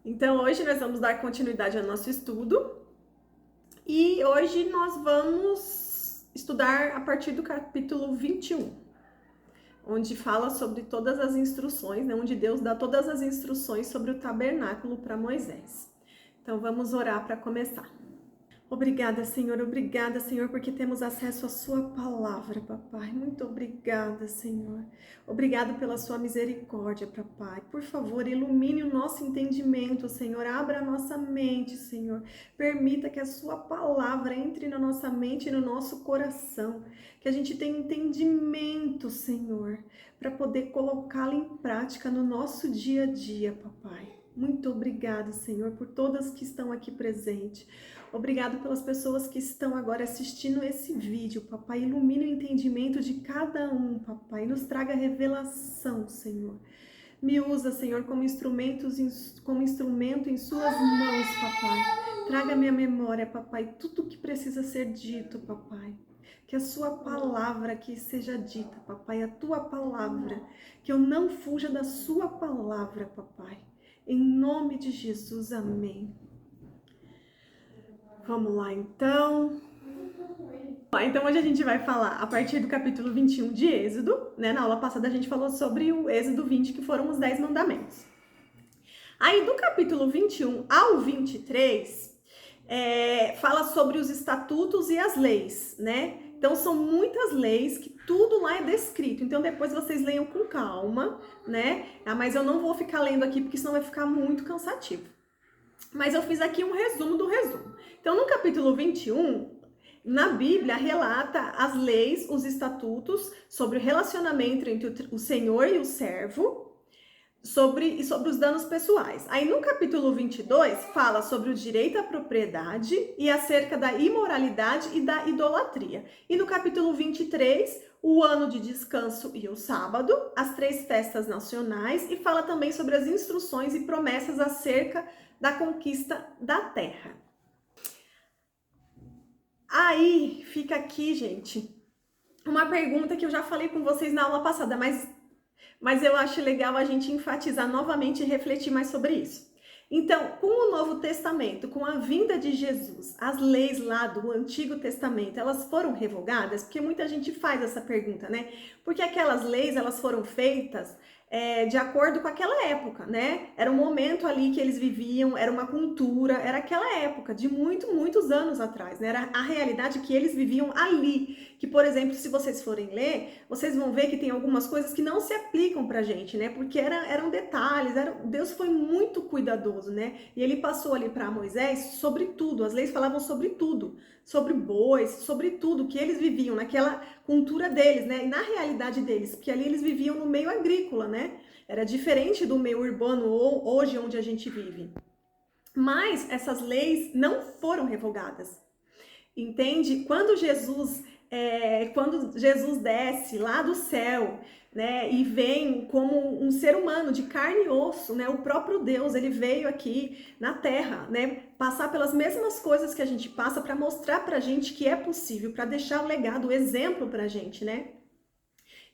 Então, hoje nós vamos dar continuidade ao nosso estudo e hoje nós vamos estudar a partir do capítulo 21, onde fala sobre todas as instruções, né? Onde Deus dá todas as instruções sobre o tabernáculo para Moisés. Então, vamos orar para começar. Obrigada, Senhor, porque temos acesso à sua palavra, papai. Muito obrigada, Senhor. Obrigado pela sua misericórdia, papai. Por favor, ilumine o nosso entendimento, Senhor. Abra a nossa mente, Senhor. Permita que a sua palavra entre na nossa mente e no nosso coração. Que a gente tenha entendimento, Senhor, para poder colocá-lo em prática no nosso dia a dia, papai. Muito obrigada, Senhor, por todas que estão aqui presentes. Obrigado pelas pessoas que estão agora assistindo esse vídeo, papai. Ilumine o entendimento de cada um, papai. Nos traga revelação, Senhor. Me usa, Senhor, como instrumento em suas mãos, papai. Traga minha memória, papai, tudo que precisa ser dito, papai. Que a sua palavra aqui seja dita, papai, a tua palavra. Que eu não fuja da sua palavra, papai. Em nome de Jesus, amém. Vamos lá, então. Então hoje a gente vai falar a partir do capítulo 21 de Êxodo, né? Na aula passada a gente falou sobre o Êxodo 20, que foram os 10 mandamentos. Aí do capítulo 21 ao 23, fala sobre os estatutos e as leis, né? Então são muitas leis que tudo lá é descrito. Então depois vocês leiam com calma, né? Mas eu não vou ficar lendo aqui porque senão vai ficar muito cansativo. Mas eu fiz aqui um resumo do resumo. Então, no capítulo 21, na Bíblia, relata as leis, os estatutos sobre o relacionamento entre o Senhor e o servo e sobre os danos pessoais. Aí, no capítulo 22, fala sobre o direito à propriedade e acerca da imoralidade e da idolatria. E no capítulo 23, o ano de descanso e o sábado, as 3 festas nacionais, e fala também sobre as instruções e promessas acerca da conquista da terra. Aí fica aqui, gente, uma pergunta que eu já falei com vocês na aula passada, mas eu acho legal a gente enfatizar novamente e refletir mais sobre isso. Então, com o Novo Testamento, com a vinda de Jesus, as leis lá do Antigo Testamento, elas foram revogadas? Porque muita gente faz essa pergunta, né? Porque aquelas leis, elas foram feitas de acordo com aquela época, né? Era um momento ali que eles viviam, era uma cultura, era aquela época de muitos anos atrás, né? Era a realidade que eles viviam ali. Que, por exemplo, se vocês forem ler, vocês vão ver que tem algumas coisas que não se aplicam pra gente, né? Porque eram detalhes, Deus foi muito cuidadoso, né? E ele passou ali para Moisés sobre tudo, as leis falavam sobre tudo, sobre bois, sobre tudo que eles viviam naquela cultura deles, né? E na realidade deles, porque ali eles viviam no meio agrícola, né? Era diferente do meio urbano hoje onde a gente vive. Mas essas leis não foram revogadas. Entende? Quando Jesus desce lá do céu, né, e vem como um ser humano de carne e osso, né, o próprio Deus, ele veio aqui na terra, né, passar pelas mesmas coisas que a gente passa para mostrar pra gente que é possível, para deixar o legado, o exemplo pra gente, né?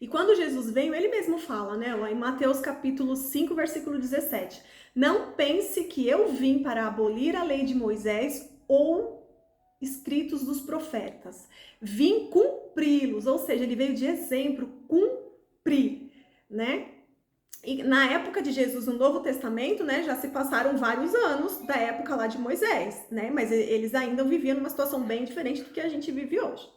E quando Jesus veio, ele mesmo fala, né, lá em Mateus capítulo 5, versículo 17, não pense que eu vim para abolir a lei de Moisés ou escritos dos profetas. Vim cumpri-los, ou seja, ele veio de exemplo, cumprir, né? E na época de Jesus, no Novo Testamento, né, já se passaram vários anos da época lá de Moisés, né? Mas eles ainda viviam numa situação bem diferente do que a gente vive hoje.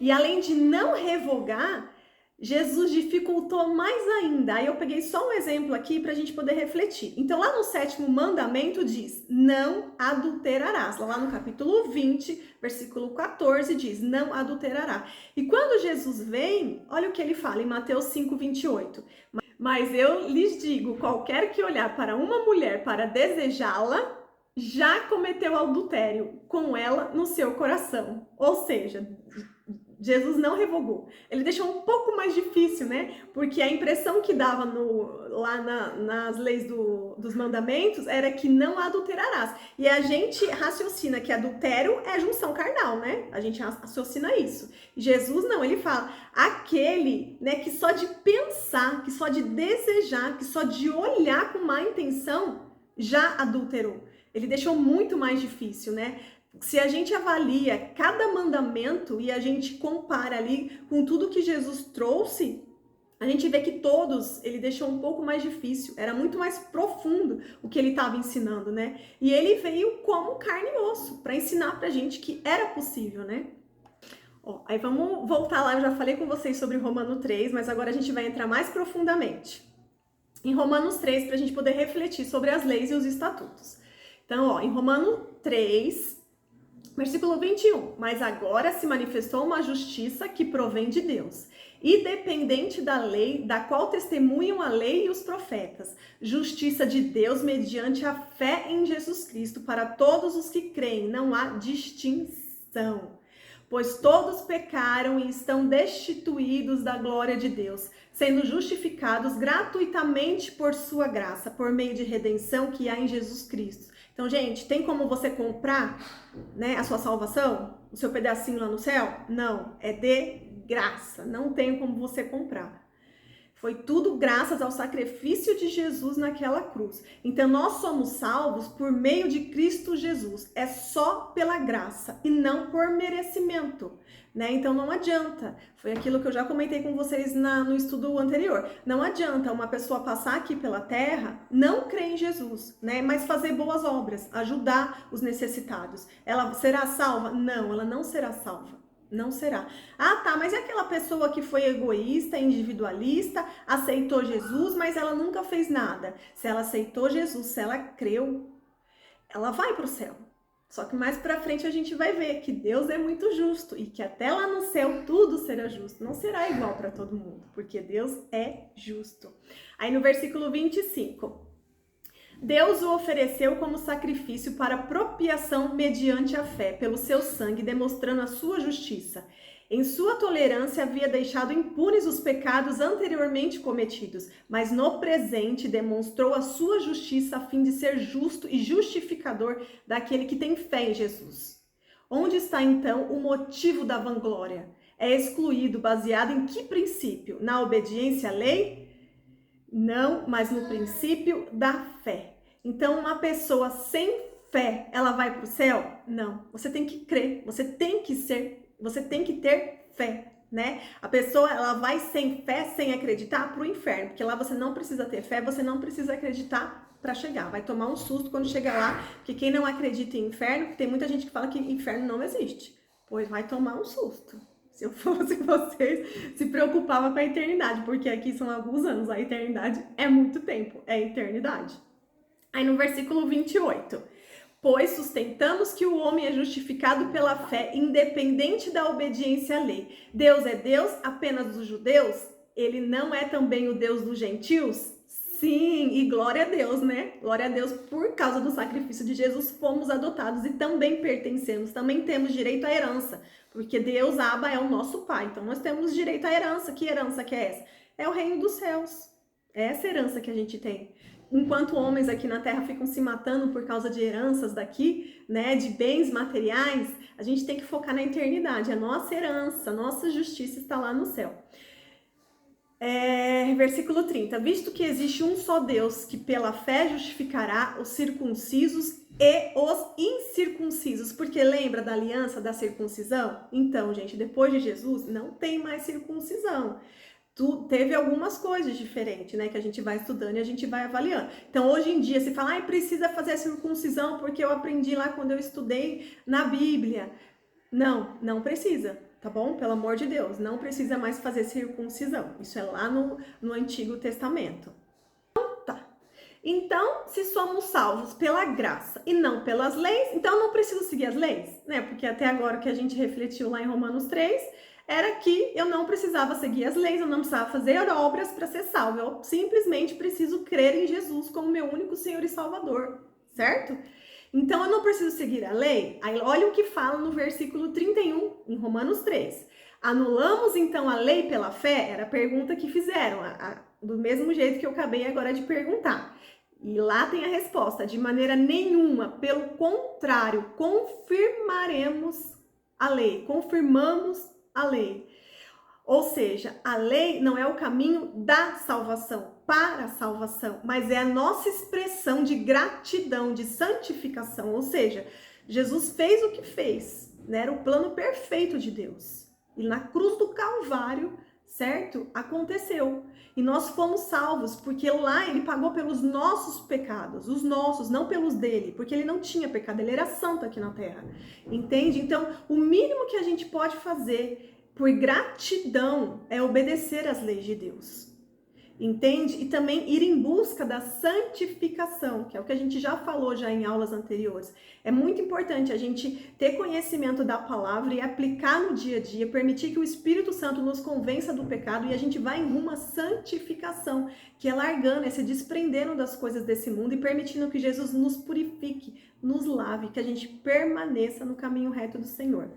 E além de não revogar, Jesus dificultou mais ainda. Aí eu peguei só um exemplo aqui para a gente poder refletir. Então, lá no 7º mandamento diz, não adulterarás. Lá no capítulo 20, versículo 14, diz, não adulterará. E quando Jesus vem, olha o que ele fala em Mateus 5, 28. Mas eu lhes digo, qualquer que olhar para uma mulher para desejá-la, já cometeu adultério com ela no seu coração. Ou seja, Jesus não revogou. Ele deixou um pouco mais difícil, né? Porque a impressão que dava lá nas leis dos mandamentos era que não adulterarás. E a gente raciocina que adultério é junção carnal, né? A gente raciocina isso. E Jesus não, ele fala, aquele, né, que só de pensar, que só de desejar, que só de olhar com má intenção, já adulterou. Ele deixou muito mais difícil, né? Se a gente avalia cada mandamento e a gente compara ali com tudo que Jesus trouxe, a gente vê que todos ele deixou um pouco mais difícil, era muito mais profundo o que ele estava ensinando, né? E ele veio como carne e osso para ensinar pra gente que era possível, né? Ó, aí vamos voltar lá, eu já falei com vocês sobre Romanos 3, mas agora a gente vai entrar mais profundamente em Romanos 3 para a gente poder refletir sobre as leis e os estatutos. Então, ó, em Romanos 3, versículo 21, mas agora se manifestou uma justiça que provém de Deus, independente da lei, da qual testemunham a lei e os profetas, justiça de Deus mediante a fé em Jesus Cristo para todos os que creem, não há distinção. Pois todos pecaram e estão destituídos da glória de Deus, sendo justificados gratuitamente por sua graça, por meio de redenção que há em Jesus Cristo. Então, gente, tem como você comprar, né, a sua salvação? O seu pedacinho lá no céu? Não, é de graça, não tem como você comprar. Foi tudo graças ao sacrifício de Jesus naquela cruz. Então, nós somos salvos por meio de Cristo Jesus. É só pela graça e não por merecimento, né? Então, não adianta. Foi aquilo que eu já comentei com vocês no estudo anterior. Não adianta uma pessoa passar aqui pela terra, não crer em Jesus, né? Mas fazer boas obras, ajudar os necessitados. Ela será salva? Não, ela não será salva. Não será. Ah, tá, mas é aquela pessoa que foi egoísta, individualista, aceitou Jesus, mas ela nunca fez nada. Se ela aceitou Jesus, se ela creu, ela vai para o céu. Só que mais para frente a gente vai ver que Deus é muito justo e que até lá no céu tudo será justo. Não será igual para todo mundo, porque Deus é justo. Aí no versículo 25... Deus o ofereceu como sacrifício para propiação mediante a fé, pelo seu sangue, demonstrando a sua justiça. Em sua tolerância havia deixado impunes os pecados anteriormente cometidos, mas no presente demonstrou a sua justiça a fim de ser justo e justificador daquele que tem fé em Jesus. Onde está então o motivo da vanglória? É excluído baseado em que princípio? Na obediência à lei? Não, mas no princípio da fé. Então, uma pessoa sem fé, ela vai para o céu? Não. Você tem que crer, você tem que ter fé, né? A pessoa, ela vai sem fé, sem acreditar, para o inferno, porque lá você não precisa ter fé, você não precisa acreditar para chegar. Vai tomar um susto quando chegar lá, porque quem não acredita em inferno, tem muita gente que fala que inferno não existe, pois vai tomar um susto. Se eu fosse vocês, se preocupava com a eternidade, porque aqui são alguns anos, a eternidade é muito tempo, é eternidade. Aí no versículo 28, pois sustentamos que o homem é justificado pela fé, independente da obediência à lei. Deus é Deus apenas dos judeus? Ele não é também o Deus dos gentios? Sim, e glória a Deus, né? Glória a Deus, por causa do sacrifício de Jesus, fomos adotados e também pertencemos, também temos direito à herança, porque Deus, Abba, é o nosso Pai, então nós temos direito à herança. Que herança que é essa? É o reino dos céus, é essa herança que a gente tem. Enquanto homens aqui na Terra ficam se matando por causa de heranças daqui, né, de bens materiais, a gente tem que focar na eternidade, a nossa herança, a nossa justiça está lá no céu. Versículo 30, visto que existe um só Deus que pela fé justificará os circuncisos e os incircuncisos, porque lembra da aliança da circuncisão? Então, gente, depois de Jesus não tem mais circuncisão. Teve algumas coisas diferentes, né, que a gente vai estudando e a gente vai avaliando. Então, hoje em dia, se fala, precisa fazer a circuncisão porque eu aprendi lá quando eu estudei na Bíblia. Não, não precisa, tá bom? Pelo amor de Deus, não precisa mais fazer circuncisão. Isso é lá no Antigo Testamento. Então, se somos salvos pela graça e não pelas leis, então eu não preciso seguir as leis, né? Porque até agora o que a gente refletiu lá em Romanos 3 era que eu não precisava seguir as leis, eu não precisava fazer obras para ser salvo. Eu simplesmente preciso crer em Jesus como meu único Senhor e Salvador, certo? Então, eu não preciso seguir a lei. Aí, olha o que fala no versículo 31, em Romanos 3. Anulamos, então, a lei pela fé? Era a pergunta que fizeram, do mesmo jeito que eu acabei agora de perguntar. E lá tem a resposta, de maneira nenhuma, pelo contrário, confirmamos a lei. Ou seja, a lei não é o caminho da salvação. para a salvação, mas é a nossa expressão de gratidão, de santificação. Ou seja, Jesus fez o que fez, né? Era o plano perfeito de Deus. E na cruz do Calvário, certo? Aconteceu. E nós fomos salvos, porque lá ele pagou pelos nossos pecados, os nossos, não pelos dele, porque ele não tinha pecado, ele era santo aqui na terra. Entende? Então, o mínimo que a gente pode fazer por gratidão é obedecer às leis de Deus. Entende? E também ir em busca da santificação, que é o que a gente já falou já em aulas anteriores. É muito importante a gente ter conhecimento da palavra e aplicar no dia a dia, permitir que o Espírito Santo nos convença do pecado e a gente vai em rumo à santificação, que é largando, é se desprendendo das coisas desse mundo e permitindo que Jesus nos purifique, nos lave, que a gente permaneça no caminho reto do Senhor.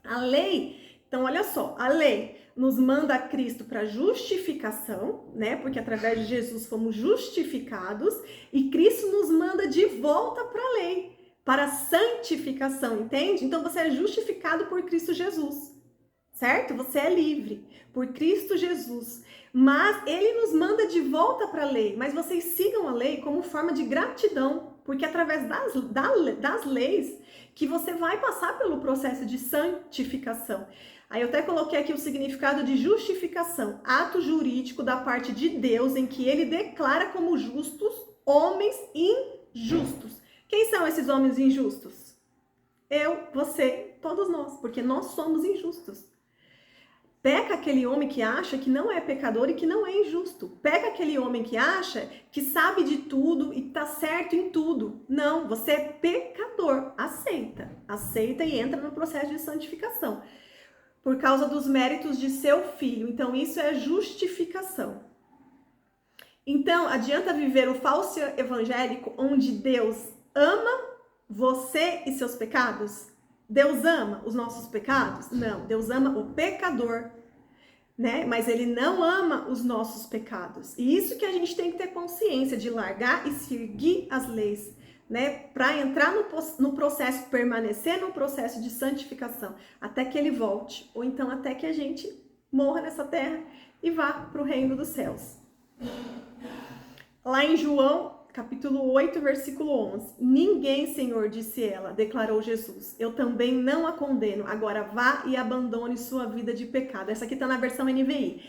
A lei, então olha só, a lei nos manda a Cristo para justificação, né? Porque através de Jesus fomos justificados, e Cristo nos manda de volta para a lei, para a santificação, entende? Então você é justificado por Cristo Jesus, certo? Você é livre por Cristo Jesus, mas ele nos manda de volta para a lei, mas vocês sigam a lei como forma de gratidão, porque através das leis que você vai passar pelo processo de santificação. Aí eu até coloquei aqui o significado de justificação, ato jurídico da parte de Deus em que ele declara como justos homens injustos. Quem são esses homens injustos? Eu, você, todos nós, porque nós somos injustos. Peca aquele homem que acha que não é pecador e que não é injusto. Pega aquele homem que acha que sabe de tudo e tá certo em tudo. Não, você é pecador. Aceita. Aceita e entra no processo de santificação. Por causa dos méritos de seu filho. Então, isso é justificação. Então, adianta viver o falso evangélico onde Deus ama você e seus pecados? Deus ama os nossos pecados? Não, Deus ama o pecador, né? Mas ele não ama os nossos pecados. E isso que a gente tem que ter consciência de largar e seguir as leis, né? Para entrar no processo, permanecer no processo de santificação, até que ele volte, ou então até que a gente morra nessa terra e vá para o reino dos céus. Lá em João, capítulo 8, versículo 11. Ninguém, Senhor, disse ela, declarou Jesus. Eu também não a condeno. Agora vá e abandone sua vida de pecado. Essa aqui está na versão NVI.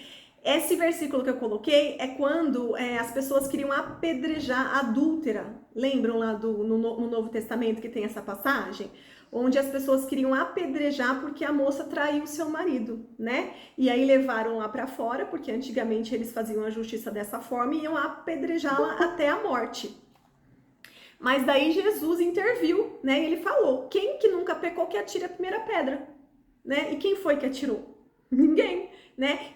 Esse versículo que eu coloquei é quando as pessoas queriam apedrejar a adúltera. Lembram lá no Novo Testamento que tem essa passagem? Onde as pessoas queriam apedrejar porque a moça traiu seu marido, né? E aí levaram lá para fora, porque antigamente eles faziam a justiça dessa forma e iam apedrejá-la até a morte. Mas daí Jesus interviu, né? E ele falou, quem que nunca pecou que atire a primeira pedra, né? E quem foi que atirou? Ninguém, né?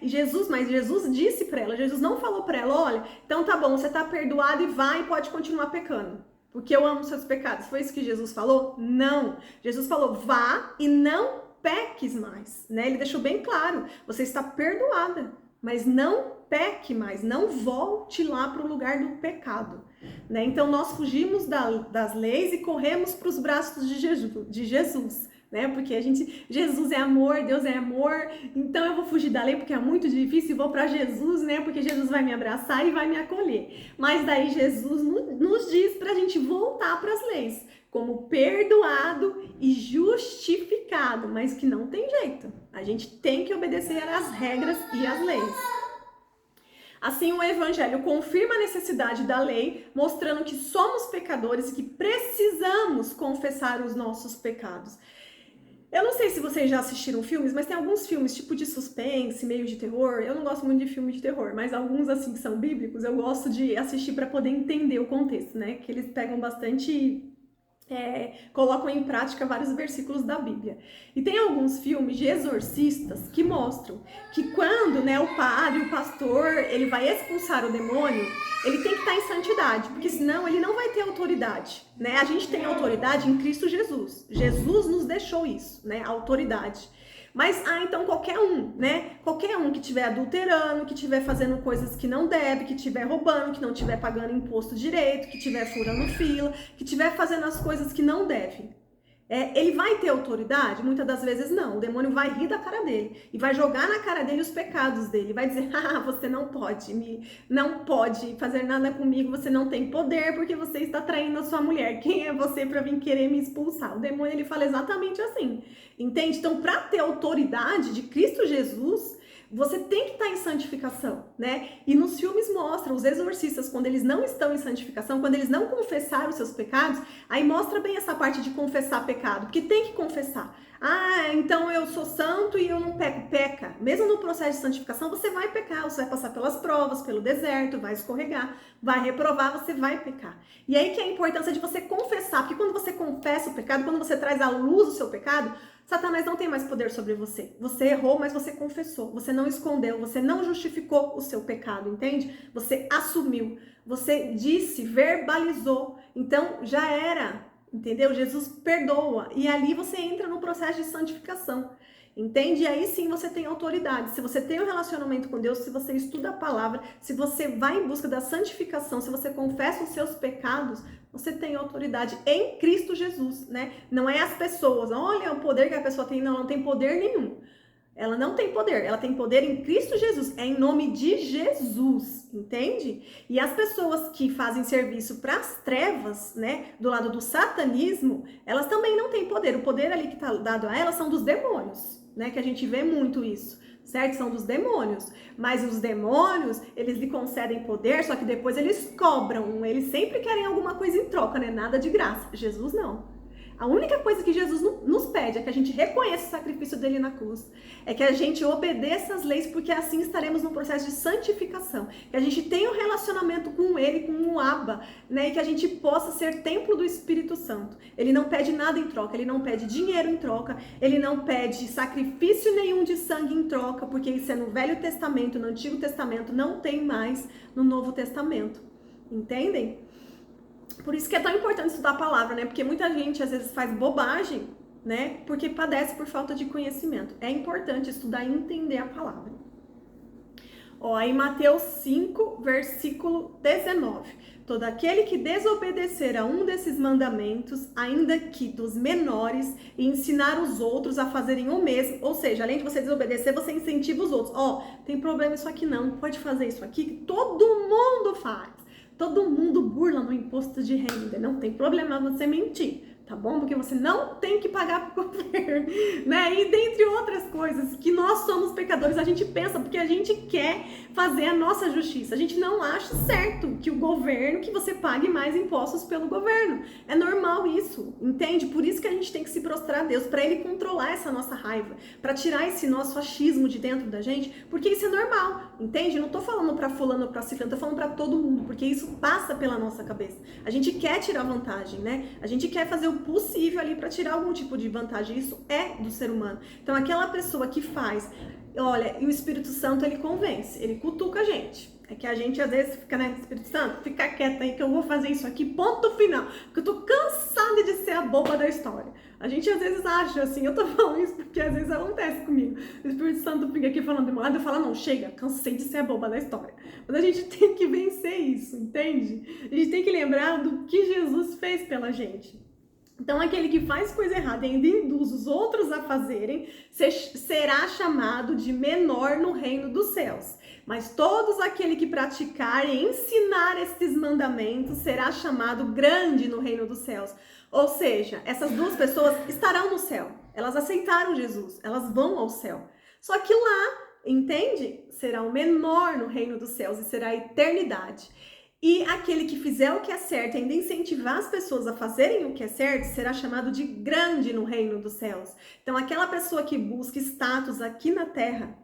Mas Jesus disse para ela, Jesus não falou para ela, olha, então tá bom, você tá perdoado e vai e pode continuar pecando. Porque eu amo seus pecados. Foi isso que Jesus falou? Não. Jesus falou, vá e não peques mais, né? Ele deixou bem claro, você está perdoada, mas não peque mais, não volte lá para o lugar do pecado, né? Então nós fugimos das leis e corremos para os braços de Jesus, né? Porque Jesus é amor, Deus é amor, então eu vou fugir da lei porque é muito difícil e vou para Jesus, né? Porque Jesus vai me abraçar e vai me acolher. Mas daí Jesus nos diz para a gente voltar para as leis, como perdoado e justificado, mas que não tem jeito. A gente tem que obedecer às regras e às leis. Assim, o Evangelho confirma a necessidade da lei, mostrando que somos pecadores e que precisamos confessar os nossos pecados. Eu não sei se vocês já assistiram filmes, mas tem alguns filmes tipo de suspense, meio de terror. Eu não gosto muito de filme de terror, mas alguns assim que são bíblicos, eu gosto de assistir para poder entender o contexto, né? Que eles pegam bastante... colocam em prática vários versículos da Bíblia. E tem alguns filmes de exorcistas que mostram que quando, né, o padre, o pastor, ele vai expulsar o demônio, ele tem que estar em santidade, porque senão ele não vai ter autoridade, né? A gente tem autoridade em Cristo Jesus. Jesus nos deixou isso, né? A autoridade. Mas, então qualquer um, né? Qualquer um que estiver adulterando, que estiver fazendo coisas que não deve, que estiver roubando, que não estiver pagando imposto direito, que estiver furando fila, que estiver fazendo as coisas que não deve. Ele vai ter autoridade? Muitas das vezes não. O demônio vai rir da cara dele e vai jogar na cara dele os pecados dele. Vai dizer, você não pode fazer nada comigo, você não tem poder porque você está traindo a sua mulher. Quem é você para vir querer me expulsar? O demônio, ele fala exatamente assim, entende? Então, para ter autoridade de Cristo Jesus, você tem que estar em santificação, né? E nos filmes mostram os exorcistas, quando eles não estão em santificação, quando eles não confessaram os seus pecados, aí mostra bem essa parte de confessar pecado, porque tem que confessar. Então eu sou santo e eu não peco. Peca. Mesmo no processo de santificação, você vai pecar, você vai passar pelas provas, pelo deserto, vai escorregar, vai reprovar, você vai pecar. E aí que é a importância de você confessar, porque quando você confessa o pecado, quando você traz à luz o seu pecado, Satanás não tem mais poder sobre você. Você errou, mas você confessou. Você não escondeu, você não justificou o seu pecado, entende? Você assumiu, você disse, verbalizou. Então, já era, entendeu? Jesus perdoa. E ali você entra no processo de santificação. Entende? E aí sim você tem autoridade. Se você tem um relacionamento com Deus, se você estuda a palavra, se você vai em busca da santificação, se você confessa os seus pecados, você tem autoridade em Cristo Jesus, né? Não é as pessoas. Olha o poder que a pessoa tem. Não, ela não tem poder nenhum. Ela não tem poder. Ela tem poder em Cristo Jesus. É em nome de Jesus, entende? E as pessoas que fazem serviço para as trevas, né? Do lado do satanismo, elas também não têm poder. O poder ali que está dado a elas são dos demônios, né? Que a gente vê muito isso, certo? São dos demônios. Mas os demônios, eles lhe concedem poder, só que depois eles cobram. Eles sempre querem alguma coisa em troca, né? Nada de graça. Jesus não. A única coisa que Jesus nos pede é que a gente reconheça o sacrifício dele na cruz, é que a gente obedeça as leis, porque assim estaremos no processo de santificação, que a gente tenha um relacionamento com ele, com o Abba, né, e que a gente possa ser templo do Espírito Santo. Ele não pede nada em troca, ele não pede dinheiro em troca, ele não pede sacrifício nenhum de sangue em troca, porque isso é no Velho Testamento, no Antigo Testamento, não tem mais no Novo Testamento. Entendem? Por isso que é tão importante estudar a palavra, né? Porque muita gente às vezes faz bobagem, né? Porque padece por falta de conhecimento. É importante estudar e entender a palavra. Em Mateus 5, versículo 19. Todo aquele que desobedecer a um desses mandamentos, ainda que dos menores, e ensinar os outros a fazerem o mesmo, ou seja, além de você desobedecer, você incentiva os outros. Tem problema isso aqui não, pode fazer isso aqui, que todo mundo faz. Todo mundo burla no imposto de renda, não tem problema você mentir, tá bom? Porque você não tem que pagar pro governo, né? E dentre outras coisas, que nós somos pecadores, a gente pensa porque a gente quer fazer a nossa justiça. A gente não acha certo que o governo, que você pague mais impostos pelo governo. É normal isso, entende? Por isso que a gente tem que se prostrar a Deus, para ele controlar essa nossa raiva, para tirar esse nosso achismo de dentro da gente, porque isso é normal, entende? Eu não tô falando pra fulano ou pra ciclano, tô falando pra todo mundo, porque isso passa pela nossa cabeça. A gente quer tirar vantagem, né? A gente quer fazer o possível ali para tirar algum tipo de vantagem. Isso é do ser humano. Então, aquela pessoa que faz, olha, e o Espírito Santo, ele convence, ele cutuca a gente. É que a gente às vezes fica, né, Espírito Santo, fica quieta aí que eu vou fazer isso aqui, ponto final. Porque eu tô cansada de ser a boba da história. A gente às vezes acha assim, eu tô falando isso porque às vezes acontece comigo. O Espírito Santo fica aqui falando de uma lado, eu falo, não, chega, cansei de ser a boba da história. Mas a gente tem que vencer isso, entende? A gente tem que lembrar do que Jesus fez pela gente. Então, aquele que faz coisa errada e ainda induz os outros a fazerem, será chamado de menor no reino dos céus. Mas todos aquele que praticar e ensinar estes mandamentos será chamado grande no reino dos céus. Ou seja, essas duas pessoas estarão no céu. Elas aceitaram Jesus, elas vão ao céu. Só que lá, entende? Será o menor no reino dos céus e será a eternidade. E aquele que fizer o que é certo e ainda incentivar as pessoas a fazerem o que é certo, será chamado de grande no reino dos céus. Então, aquela pessoa que busca status aqui na terra,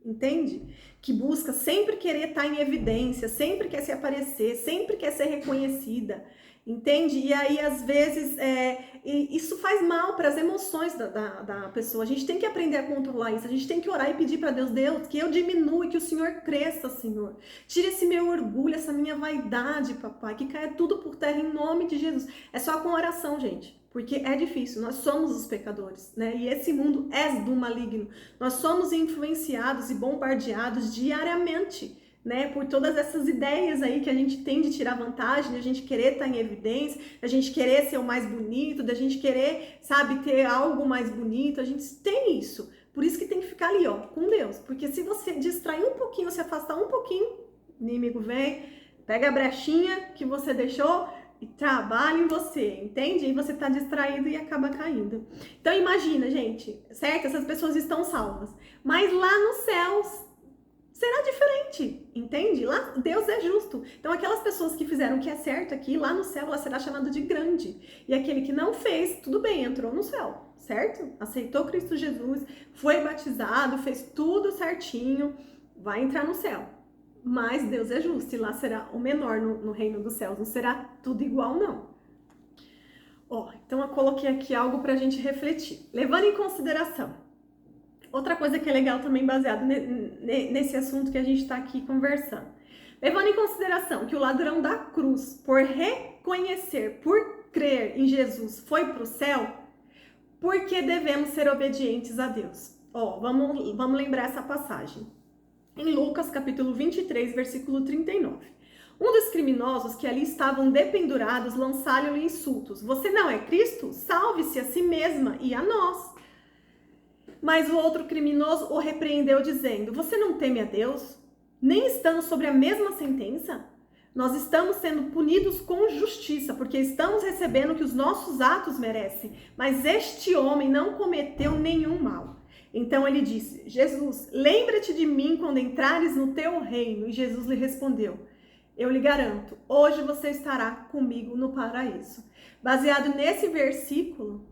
entende? Que busca sempre querer estar em evidência, sempre quer se aparecer, sempre quer ser reconhecida, entende? E aí, às vezes, isso faz mal para as emoções da pessoa. A gente tem que aprender a controlar isso. A gente tem que orar e pedir para Deus, Deus, que eu diminua e que o Senhor cresça, Senhor. Tire esse meu orgulho, essa minha vaidade, papai, que caia tudo por terra em nome de Jesus. É só com oração, gente. Porque é difícil, nós somos os pecadores, né? E esse mundo é do maligno. Nós somos influenciados e bombardeados diariamente, né? Por todas essas ideias aí que a gente tem de tirar vantagem, de a gente querer estar em evidência, da gente querer ser o mais bonito, da gente querer, sabe, ter algo mais bonito. A gente tem isso. Por isso que tem que ficar ali, ó, com Deus. Porque se você distrair um pouquinho, se afastar um pouquinho, o inimigo vem, pega a brechinha que você deixou e trabalha em você, entende? E você tá distraído e acaba caindo. Então imagina, gente, certo? Essas pessoas estão salvas. Mas lá nos céus será diferente, entende? Lá Deus é justo. Então aquelas pessoas que fizeram o que é certo aqui, lá no céu ela será chamada de grande. E aquele que não fez, tudo bem, entrou no céu, certo? Aceitou Cristo Jesus, foi batizado, fez tudo certinho, vai entrar no céu. Mas Deus é justo e lá será o menor no reino dos céus, não será tudo igual, não. Ó, então eu coloquei aqui algo pra gente refletir. Levando em consideração, outra coisa que é legal também baseado nesse assunto que a gente tá aqui conversando. Levando em consideração que o ladrão da cruz, por reconhecer, por crer em Jesus, foi pro céu, por que devemos ser obedientes a Deus? Ó, vamos lembrar essa passagem. Em Lucas, capítulo 23, versículo 39. Um dos criminosos que ali estavam dependurados lançaram-lhe insultos. Você não é Cristo? Salve-se a si mesma e a nós. Mas o outro criminoso o repreendeu, dizendo, você não teme a Deus? Nem estando sobre a mesma sentença? Nós estamos sendo punidos com justiça, porque estamos recebendo o que os nossos atos merecem. Mas este homem não cometeu nenhum mal. Então ele disse, Jesus, lembra-te de mim quando entrares no teu reino. E Jesus lhe respondeu, eu lhe garanto, hoje você estará comigo no paraíso. Baseado nesse versículo,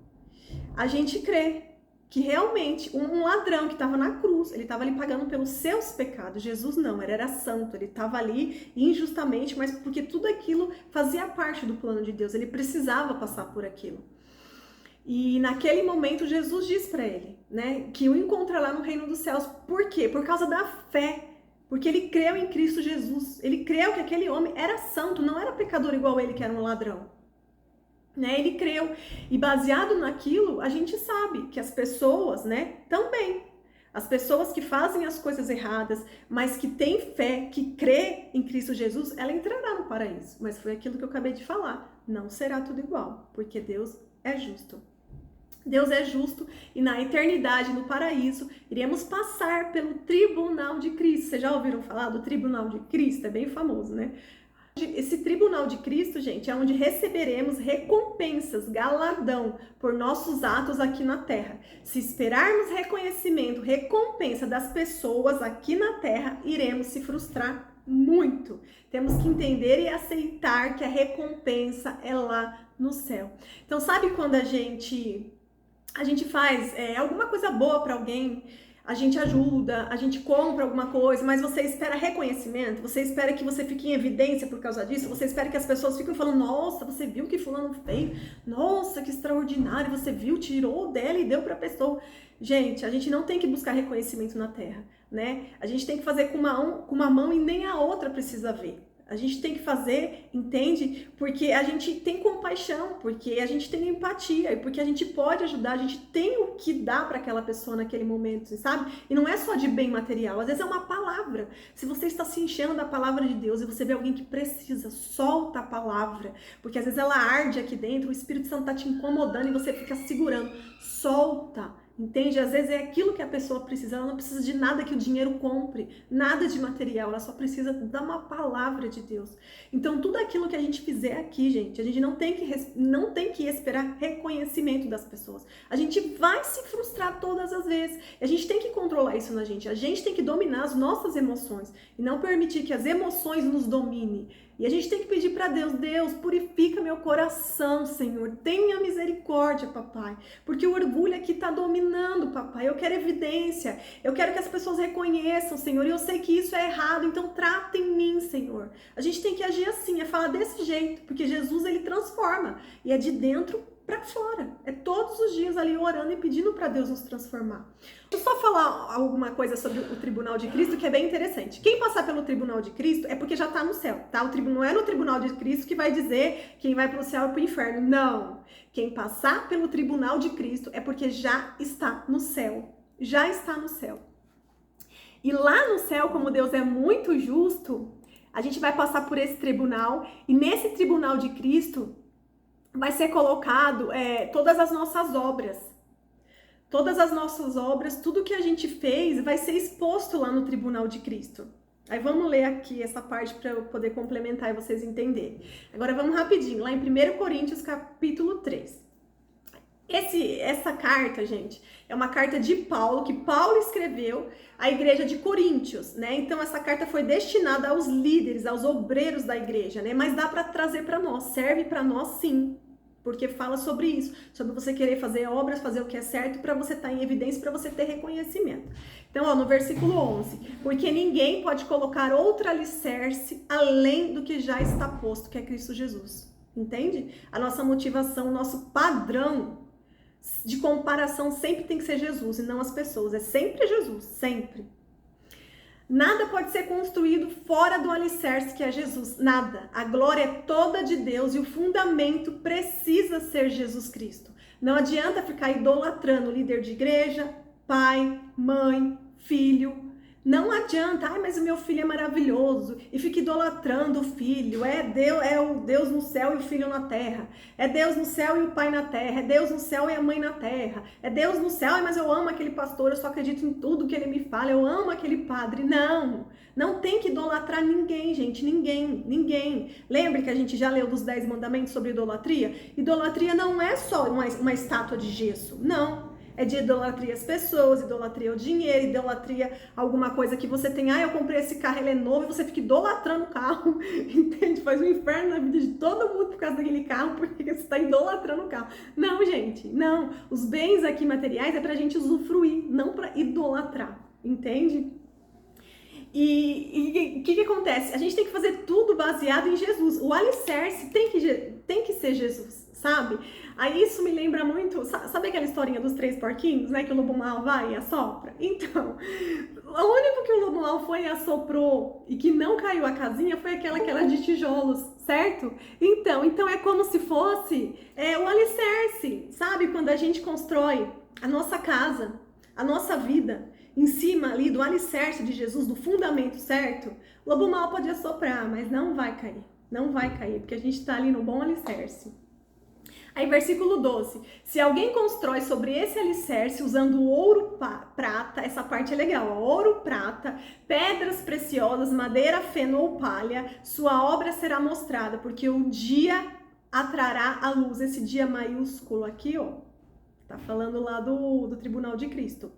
a gente crê que realmente um ladrão que estava na cruz, ele estava ali pagando pelos seus pecados. Jesus não, ele era santo, ele estava ali injustamente, mas porque tudo aquilo fazia parte do plano de Deus, ele precisava passar por aquilo. E naquele momento Jesus diz para ele, né, que o encontra lá no reino dos céus. Por quê? Por causa da fé. Porque ele creu em Cristo Jesus. Ele creu que aquele homem era santo, não era pecador igual ele, que era um ladrão. Né? Ele creu. E baseado naquilo, a gente sabe que as pessoas, né, também. As pessoas que fazem as coisas erradas, mas que têm fé, que crê em Cristo Jesus, ela entrará no paraíso. Mas foi aquilo que eu acabei de falar. Não será tudo igual, porque Deus é justo. Deus é justo e na eternidade, no paraíso, iremos passar pelo tribunal de Cristo. Vocês já ouviram falar do tribunal de Cristo? É bem famoso, né? Esse tribunal de Cristo, gente, é onde receberemos recompensas, galardão por nossos atos aqui na terra. Se esperarmos reconhecimento, recompensa das pessoas aqui na terra, iremos se frustrar muito. Temos que entender e aceitar que a recompensa é lá no céu. Então, sabe quando a gente faz alguma coisa boa para alguém, a gente ajuda, a gente compra alguma coisa, mas você espera reconhecimento, você espera que você fique em evidência por causa disso, você espera que as pessoas fiquem falando, nossa, você viu o que fulano fez? Nossa, que extraordinário, você viu, tirou dela e deu para a pessoa. Gente, a gente não tem que buscar reconhecimento na terra, né? A gente tem que fazer com uma mão e nem a outra precisa ver. A gente tem que fazer, entende? Porque a gente tem compaixão, porque a gente tem empatia, e porque a gente pode ajudar, a gente tem o que dar para aquela pessoa naquele momento, sabe? E não é só de bem material, às vezes é uma palavra. Se você está se enchendo da palavra de Deus e você vê alguém que precisa, solta a palavra, porque às vezes ela arde aqui dentro, o Espírito Santo está te incomodando e você fica segurando. Solta. Entende? Às vezes é aquilo que a pessoa precisa, ela não precisa de nada que o dinheiro compre, nada de material, ela só precisa dar uma palavra de Deus. Então, tudo aquilo que a gente fizer aqui, gente, a gente não tem que esperar reconhecimento das pessoas. A gente vai se frustrar todas as vezes. A gente tem que controlar isso na gente, a gente tem que dominar as nossas emoções e não permitir que as emoções nos dominem. E a gente tem que pedir para Deus, Deus, purifica meu coração, Senhor. Tenha misericórdia, papai. Porque o orgulho aqui está dominando, papai. Eu quero evidência. Eu quero que as pessoas reconheçam, Senhor. E eu sei que isso é errado, então trata em mim, Senhor. A gente tem que agir assim, é falar desse jeito. Porque Jesus, ele transforma. E é de dentro para fora. É todos os dias ali orando e pedindo para Deus nos transformar. Deixa eu só falar alguma coisa sobre o tribunal de Cristo que é bem interessante. Quem passar pelo tribunal de Cristo é porque já está no céu, tá? Não é no tribunal de Cristo que vai dizer quem vai para o céu ou para o inferno. Não. Quem passar pelo tribunal de Cristo é porque já está no céu. Já está no céu. E lá no céu, como Deus é muito justo, a gente vai passar por esse tribunal, e nesse tribunal de Cristo vai ser colocado todas as nossas obras. Todas as nossas obras, tudo que a gente fez vai ser exposto lá no tribunal de Cristo. Aí vamos ler aqui essa parte para eu poder complementar e vocês entenderem. Agora vamos rapidinho, lá em 1 Coríntios capítulo 3. Essa carta, gente, é uma carta de Paulo, que Paulo escreveu à igreja de Coríntios, né? Então essa carta foi destinada aos líderes, aos obreiros da igreja, né? Mas dá para trazer para nós, serve para nós sim, porque fala sobre isso, sobre você querer fazer obras, fazer o que é certo, para você estar em evidência, para você ter reconhecimento. Então, ó, no versículo 11, porque ninguém pode colocar outro alicerce além do que já está posto, que é Cristo Jesus. Entende? A nossa motivação, o nosso padrão de comparação sempre tem que ser Jesus e não as pessoas. É sempre Jesus, sempre. Nada pode ser construído fora do alicerce que é Jesus. Nada. A glória é toda de Deus e o fundamento precisa ser Jesus Cristo. Não adianta ficar idolatrando o líder de igreja, pai, mãe, filho. Não adianta, mas o meu filho é maravilhoso, e fica idolatrando o filho, é o Deus no céu e o filho na terra, é Deus no céu e o pai na terra, é Deus no céu e a mãe na terra, é Deus no céu, mas eu amo aquele pastor, eu só acredito em tudo que ele me fala, eu amo aquele padre. Não tem que idolatrar ninguém, gente, ninguém. Lembre que a gente já leu dos 10 mandamentos sobre idolatria? Idolatria não é só uma estátua de gesso, não. É de idolatria às pessoas, idolatria ao dinheiro, idolatria a alguma coisa que você tem. Eu comprei esse carro, ele é novo, e você fica idolatrando o carro, entende? Faz um inferno na vida de todo mundo por causa daquele carro, porque você está idolatrando o carro. Não, gente, não. Os bens aqui materiais é pra gente usufruir, não pra idolatrar, entende? E o que acontece? A gente tem que fazer tudo baseado em Jesus. O alicerce tem que ser Jesus, sabe? Aí isso me lembra muito, sabe aquela historinha dos 3 porquinhos, né? Que o lobo mau vai e assopra? Então, o único que o lobo mau foi e assoprou e que não caiu a casinha foi aquela que era de tijolos, certo? Então é como se fosse o alicerce, sabe? Quando a gente constrói a nossa casa, a nossa vida, em cima ali do alicerce de Jesus, do fundamento certo, o lobo mau pode assoprar, mas não vai cair, porque a gente está ali no bom alicerce. Aí, versículo 12, se alguém constrói sobre esse alicerce usando ouro, prata, essa parte é legal, ó, ouro, prata, pedras preciosas, madeira, feno ou palha, sua obra será mostrada, porque o dia atrará a luz, esse dia maiúsculo aqui, ó, tá falando lá do tribunal de Cristo.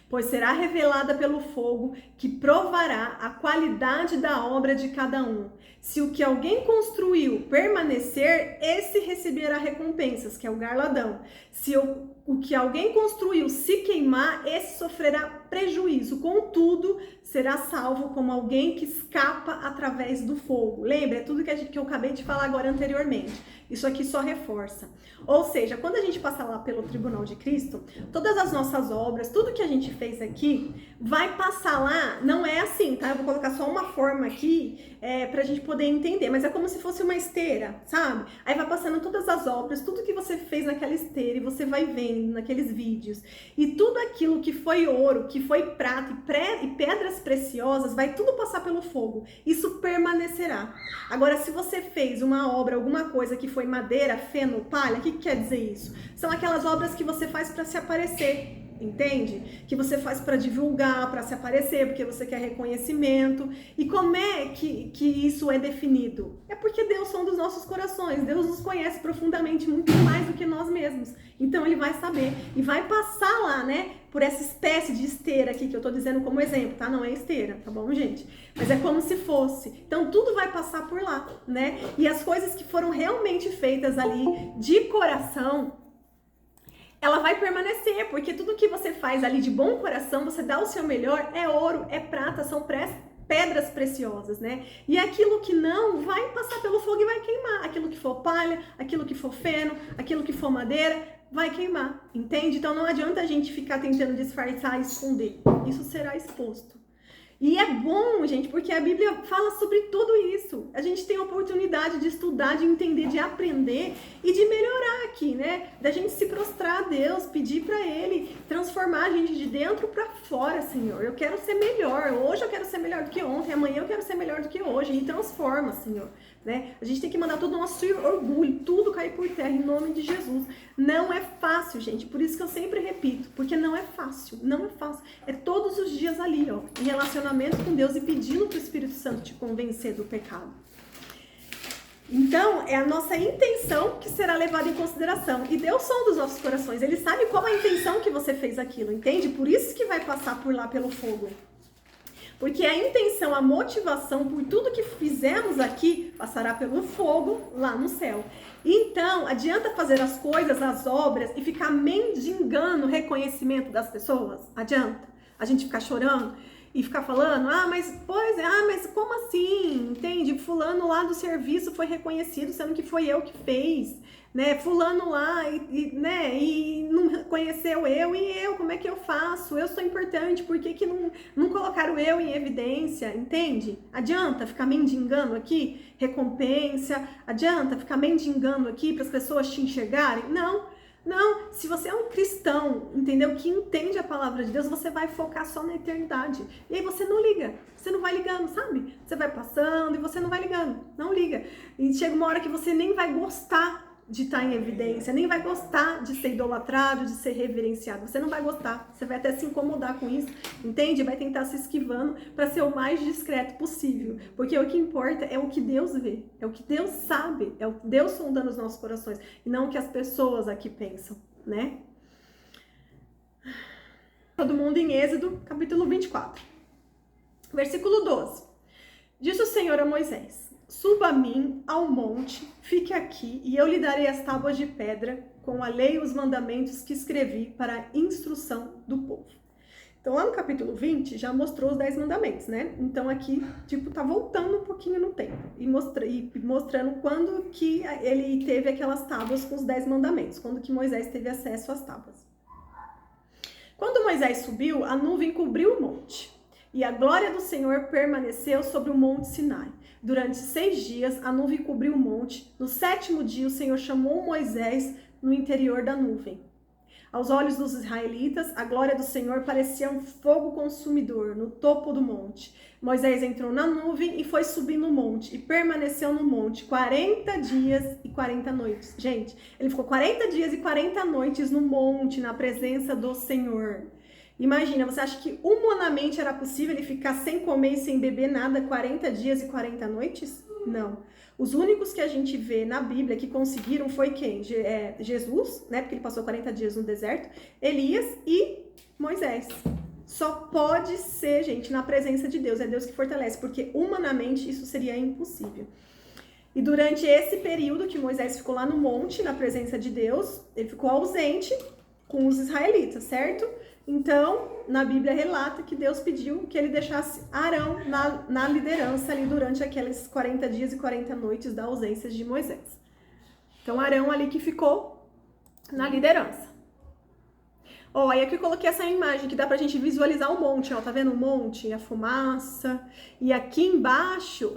Pois será revelada pelo fogo, que provará a qualidade da obra de cada um. Se o que alguém construiu permanecer, esse receberá recompensas, que é o galardão. Se o que alguém construiu se queimar, esse sofrerá prejuízo. Contudo, será salvo como alguém que escapa através do fogo. Lembra? É tudo que eu acabei de falar agora anteriormente. Isso aqui só reforça. Ou seja, quando a gente passa lá pelo tribunal de Cristo, todas as nossas obras, tudo que a gente fez aqui, vai passar lá, não é assim, tá? Eu vou colocar só uma forma aqui, pra gente poder entender, mas é como se fosse uma esteira, sabe? Aí vai passando todas as obras, tudo que você fez naquela esteira, e você vai vendo naqueles vídeos. E tudo aquilo que foi ouro, que foi prata e pedras preciosas, vai tudo passar pelo fogo. Isso permanecerá. Agora, se você fez uma obra, alguma coisa que foi madeira, feno, palha, o que quer dizer isso? São aquelas obras que você faz para se aparecer, entende? Que você faz para divulgar, para se aparecer, porque você quer reconhecimento. E como é que isso é definido? É porque Deus sonda os nossos corações, Deus nos conhece profundamente, muito mais do que nós mesmos. Então Ele vai saber e vai passar lá, né? Por essa espécie de esteira aqui que eu tô dizendo como exemplo, tá? Não é esteira, tá bom, gente? Mas é como se fosse. Então tudo vai passar por lá, né? E as coisas que foram realmente feitas ali de coração, ela vai permanecer, porque tudo que você faz ali de bom coração, você dá o seu melhor, é ouro, é prata, são pedras preciosas, né? E aquilo que não vai passar pelo fogo e vai queimar. Aquilo que for palha, aquilo que for feno, aquilo que for madeira, vai queimar, entende? Então não adianta a gente ficar tentando disfarçar e esconder. Isso será exposto. E é bom, gente, porque a Bíblia fala sobre tudo isso. A gente tem a oportunidade de estudar, de entender, de aprender e de melhorar aqui, né? Da gente se prostrar a Deus, pedir para Ele transformar a gente de dentro para fora, Senhor. Eu quero ser melhor. Hoje eu quero ser melhor do que ontem. Amanhã eu quero ser melhor do que hoje. Me transforma, Senhor. Né? A gente tem que mandar todo o nosso orgulho, tudo cair por terra em nome de Jesus. Não é fácil, gente. Por isso que eu sempre repito, porque não é fácil. Não é fácil. É todos os dias ali, ó, em relacionamento com Deus e pedindo para o Espírito Santo te convencer do pecado. Então, é a nossa intenção que será levada em consideração. E Deus sonda os nossos corações. Ele sabe qual a intenção que você fez aquilo, entende? Por isso que vai passar por lá pelo fogo. Porque a intenção, a motivação por tudo que fizemos aqui passará pelo fogo lá no céu. Então, adianta fazer as coisas, as obras e ficar mendigando o reconhecimento das pessoas? Adianta? A gente ficar chorando e ficar falando, mas como assim? Entende? Fulano lá do serviço foi reconhecido, sendo que foi eu que fez, né? Fulano lá e não reconheceu eu, como é que eu faço? Eu sou importante, por que não colocaram eu em evidência? Entende? Adianta ficar mendigando aqui recompensa? Adianta ficar mendigando aqui para as pessoas te enxergarem? Não, se você é um cristão, entendeu? Que entende a palavra de Deus, você vai focar só na eternidade. E aí você não liga, você não vai ligando, sabe? Você vai passando e você não vai ligando, não liga. E chega uma hora que você nem vai gostar de estar em evidência, nem vai gostar de ser idolatrado, de ser reverenciado. Você não vai gostar, você vai até se incomodar com isso, entende? Vai tentar se esquivando para ser o mais discreto possível, porque o que importa é o que Deus vê, é o que Deus sabe, é o que Deus sondando os nossos corações, e não o que as pessoas aqui pensam, né? Todo mundo em Êxodo, capítulo 24, versículo 12. Disse o Senhor a Moisés: suba a mim ao monte, fique aqui, e eu lhe darei as tábuas de pedra com a lei e os mandamentos que escrevi para a instrução do povo. Então, lá no capítulo 20, já mostrou os 10 mandamentos, né? Então, aqui, tá voltando um pouquinho no tempo e mostrando quando que ele teve aquelas tábuas com os 10 mandamentos, quando que Moisés teve acesso às tábuas. Quando Moisés subiu, a nuvem cobriu o monte, e a glória do Senhor permaneceu sobre o monte Sinai. Durante 6 dias, a nuvem cobriu o monte. No 7º dia, o Senhor chamou Moisés no interior da nuvem. Aos olhos dos israelitas, a glória do Senhor parecia um fogo consumidor no topo do monte. Moisés entrou na nuvem e foi subir no monte, e permaneceu no monte 40 dias e 40 noites. Gente, ele ficou 40 dias e 40 noites no monte, na presença do Senhor. Imagina, você acha que humanamente era possível ele ficar sem comer e sem beber nada 40 dias e 40 noites? Não. Os únicos que a gente vê na Bíblia que conseguiram foi quem? Jesus, né? Porque ele passou 40 dias no deserto, Elias e Moisés. Só pode ser, gente, na presença de Deus. É Deus que fortalece, porque humanamente isso seria impossível. E durante esse período que Moisés ficou lá no monte, na presença de Deus, ele ficou ausente com os israelitas, certo? Então, na Bíblia relata que Deus pediu que ele deixasse Arão na liderança ali durante aqueles 40 dias e 40 noites da ausência de Moisés. Então, Arão ali que ficou na liderança. Aí aqui eu coloquei essa imagem que dá pra gente visualizar o monte, ó, tá vendo o monte, a fumaça? E aqui embaixo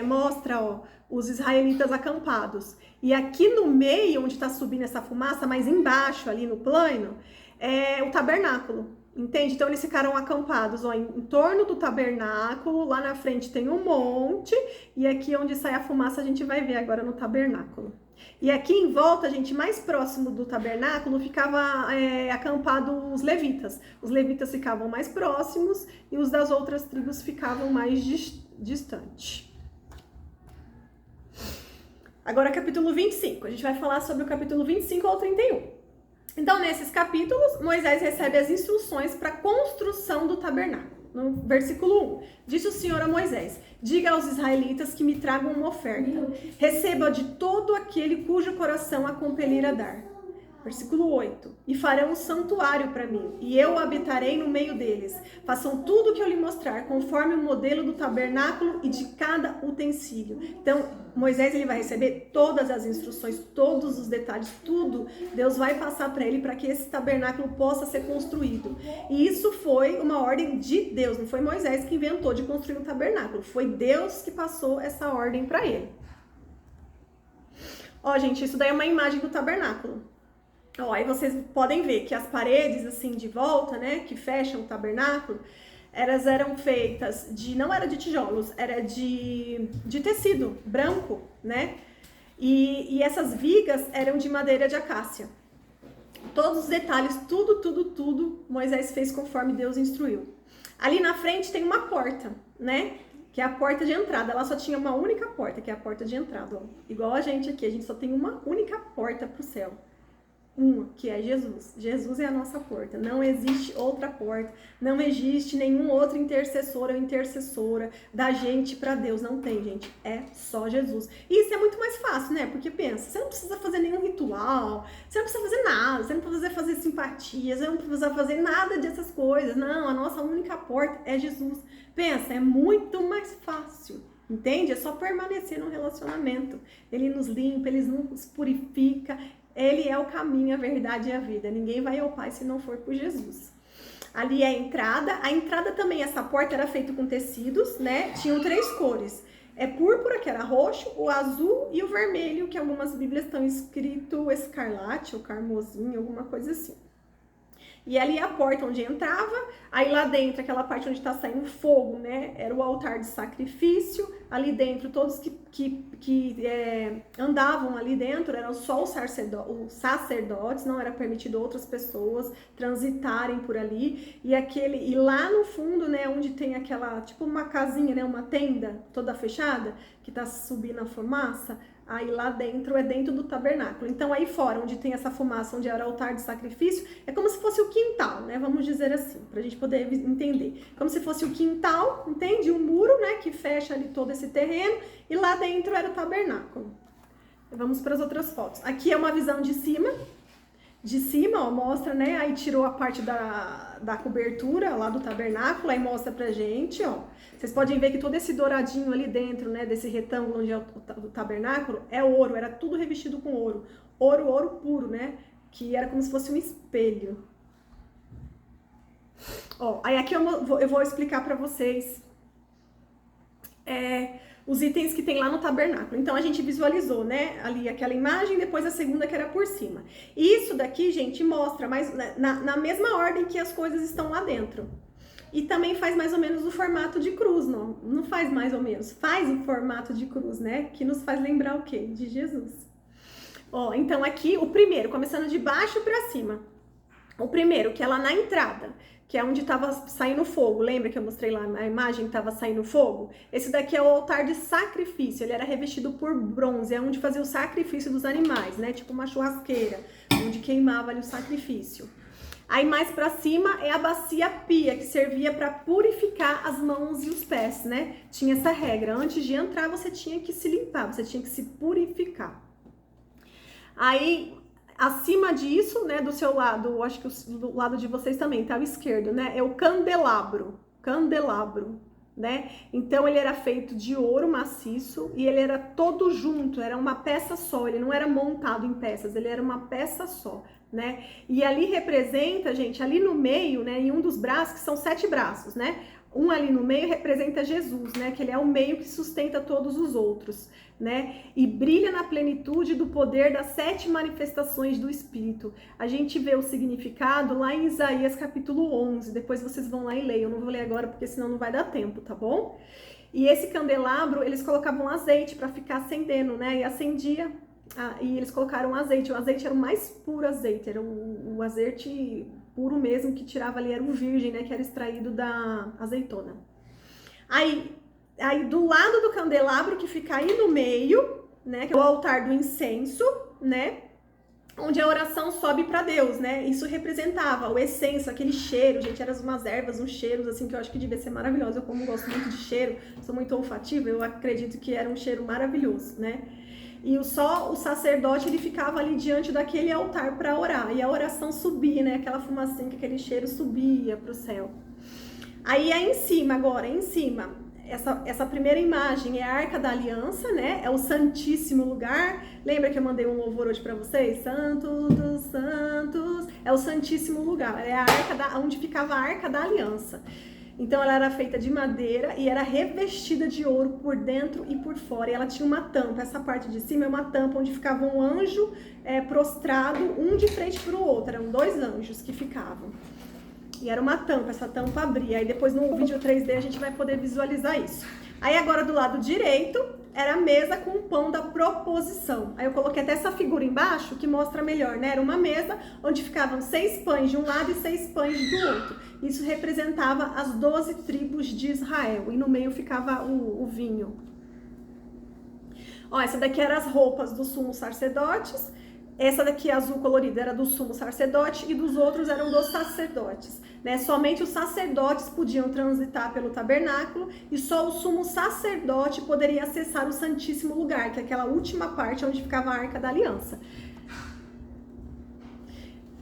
mostra, ó, os israelitas acampados. E aqui no meio, onde tá subindo essa fumaça, mais embaixo ali no plano, é o tabernáculo, entende? Então eles ficaram acampados, ó, em torno do tabernáculo. Lá na frente tem um monte, e aqui onde sai a fumaça a gente vai ver agora no tabernáculo. E aqui em volta, gente, mais próximo do tabernáculo, ficava acampado os levitas. Os levitas ficavam mais próximos e os das outras tribos ficavam mais distantes. Agora capítulo 25, a gente vai falar sobre o capítulo 25 ao 31. Então, nesses capítulos, Moisés recebe as instruções para a construção do tabernáculo. No versículo 1, disse o Senhor a Moisés: diga aos israelitas que me tragam uma oferta. Receba de todo aquele cujo coração a compelir a dar. Versículo 8, e farão um santuário para mim, e eu habitarei no meio deles. Façam tudo o que eu lhe mostrar, conforme o modelo do tabernáculo e de cada utensílio. Então, Moisés ele vai receber todas as instruções, todos os detalhes, tudo. Deus vai passar para ele para que esse tabernáculo possa ser construído. E isso foi uma ordem de Deus, não foi Moisés que inventou de construir um tabernáculo. Foi Deus que passou essa ordem para ele. Ó, gente, isso daí é uma imagem do tabernáculo. Ó, aí vocês podem ver que as paredes, assim, de volta, né, que fecham o tabernáculo, elas eram feitas não era de tijolos, era de tecido branco, né? E essas vigas eram de madeira de acácia. Todos os detalhes, tudo, Moisés fez conforme Deus instruiu. Ali na frente tem uma porta, né? Que é a porta de entrada. Ela só tinha uma única porta, que é a porta de entrada. Ó. Igual a gente aqui, a gente só tem uma única porta pro céu. Uma, que é Jesus. Jesus é a nossa porta. Não existe outra porta. Não existe nenhum outro intercessor ou intercessora da gente para Deus. Não tem, gente. É só Jesus. E isso é muito mais fácil, né? Porque pensa, você não precisa fazer nenhum ritual, você não precisa fazer nada, você não precisa fazer simpatia, você não precisa fazer nada dessas coisas. Não, a nossa única porta é Jesus. Pensa, é muito mais fácil. Entende? É só permanecer no relacionamento. Ele nos limpa, ele nos purifica. Ele é o caminho, a verdade e a vida. Ninguém vai ao Pai se não for por Jesus. Ali é a entrada. A entrada também, essa porta era feita com tecidos, né? Tinham 3 cores. É púrpura, que era roxo, o azul e o vermelho, que algumas bíblias estão escrito escarlate ou carmosim, alguma coisa assim. E ali é a porta onde entrava, aí lá dentro, aquela parte onde está saindo fogo, né? Era o altar de sacrifício. Ali dentro, todos que andavam ali dentro eram só os sacerdotes, não era permitido outras pessoas transitarem por ali. E lá no fundo, né, onde tem aquela, tipo uma casinha, né, uma tenda toda fechada, que tá subindo a fumaça, aí lá dentro é dentro do tabernáculo. Então aí fora, onde tem essa fumaça, onde era o altar de sacrifício, é como se fosse o quintal, né? Vamos dizer assim, pra gente poder entender. Como se fosse o quintal, entende? Um muro, né, que fecha ali todo esse terreno, e lá dentro era o tabernáculo. Vamos para as outras fotos. Aqui é uma visão de cima. De cima, ó, mostra, né? Aí tirou a parte da cobertura lá do tabernáculo, aí mostra pra gente, ó. Vocês podem ver que todo esse douradinho ali dentro, né, desse retângulo onde é o tabernáculo, é ouro, era tudo revestido com ouro. Ouro puro, né? Que era como se fosse um espelho. Ó, aí aqui eu vou explicar pra vocês os itens que tem lá no tabernáculo. Então, a gente visualizou, né, ali aquela imagem, depois a segunda que era por cima. E isso daqui, gente, mostra mais na mesma ordem que as coisas estão lá dentro. E também faz mais ou menos o formato de cruz, não faz mais ou menos, faz o formato de cruz, né, que nos faz lembrar o quê? De Jesus. Ó, então aqui, o primeiro, começando de baixo pra cima. O primeiro, que é lá na entrada, que é onde estava saindo fogo. Lembra que eu mostrei lá na imagem que estava saindo fogo? Esse daqui é o altar de sacrifício. Ele era revestido por bronze, é onde fazia o sacrifício dos animais, né? Tipo uma churrasqueira, onde queimava ali o sacrifício. Aí mais pra cima é a bacia pia, que servia para purificar as mãos e os pés, né? Tinha essa regra. Antes de entrar, você tinha que se limpar, você tinha que se purificar. Aí, acima disso, né, do seu lado, acho que do lado de vocês também, tá o esquerdo, né, é o candelabro, né, então ele era feito de ouro maciço e ele era todo junto, era uma peça só, ele não era montado em peças, ele era uma peça só, né, e ali representa, gente, ali no meio, né, em um dos braços, que são 7 braços, né, um ali no meio representa Jesus, né, que ele é o meio que sustenta todos os outros, né, e brilha na plenitude do poder das 7 manifestações do Espírito. A gente vê o significado lá em Isaías capítulo 11, depois vocês vão lá e leiam, eu não vou ler agora porque senão não vai dar tempo, tá bom? E esse candelabro, eles colocavam azeite para ficar acendendo, né, e acendia, e eles colocaram azeite, o azeite era o mais puro azeite, era o azeite puro mesmo, que tirava ali, era o virgem, né, que era extraído da azeitona. Aí do lado do candelabro, que fica aí no meio, né, que é o altar do incenso, né, onde a oração sobe para Deus, né, isso representava o incenso, aquele cheiro, gente, eram umas ervas, uns cheiros, assim, que eu acho que devia ser maravilhoso. Eu, como gosto muito de cheiro, sou muito olfativa, eu acredito que era um cheiro maravilhoso, né. E só o sacerdote, ele ficava ali diante daquele altar para orar. E a oração subia, né? Aquela fumacinha, aquele cheiro subia para o céu. Aí em cima agora, em cima, essa primeira imagem é a Arca da Aliança, né? É o Santíssimo Lugar. Lembra que eu mandei um louvor hoje para vocês? Santos dos Santos. É o Santíssimo Lugar. É a arca onde ficava a Arca da Aliança. Então ela era feita de madeira e era revestida de ouro por dentro e por fora. E ela tinha uma tampa, essa parte de cima é uma tampa onde ficava um anjo prostrado, um de frente para o outro. Eram 2 anjos que ficavam. E era uma tampa, essa tampa abria. Aí depois no vídeo 3D a gente vai poder visualizar isso. Aí agora do lado direito era a mesa com o pão da proposição. Aí eu coloquei até essa figura embaixo que mostra melhor, né? Era uma mesa onde ficavam 6 pães de um lado e 6 pães do outro. Isso representava as 12 tribos de Israel. E no meio ficava o vinho. Ó, essa daqui eram as roupas dos sumos sacerdotes. Essa daqui, azul colorida, era do sumo sacerdote e dos outros eram dos sacerdotes, né? Somente os sacerdotes podiam transitar pelo tabernáculo e só o sumo sacerdote poderia acessar o Santíssimo Lugar, que é aquela última parte onde ficava a Arca da Aliança.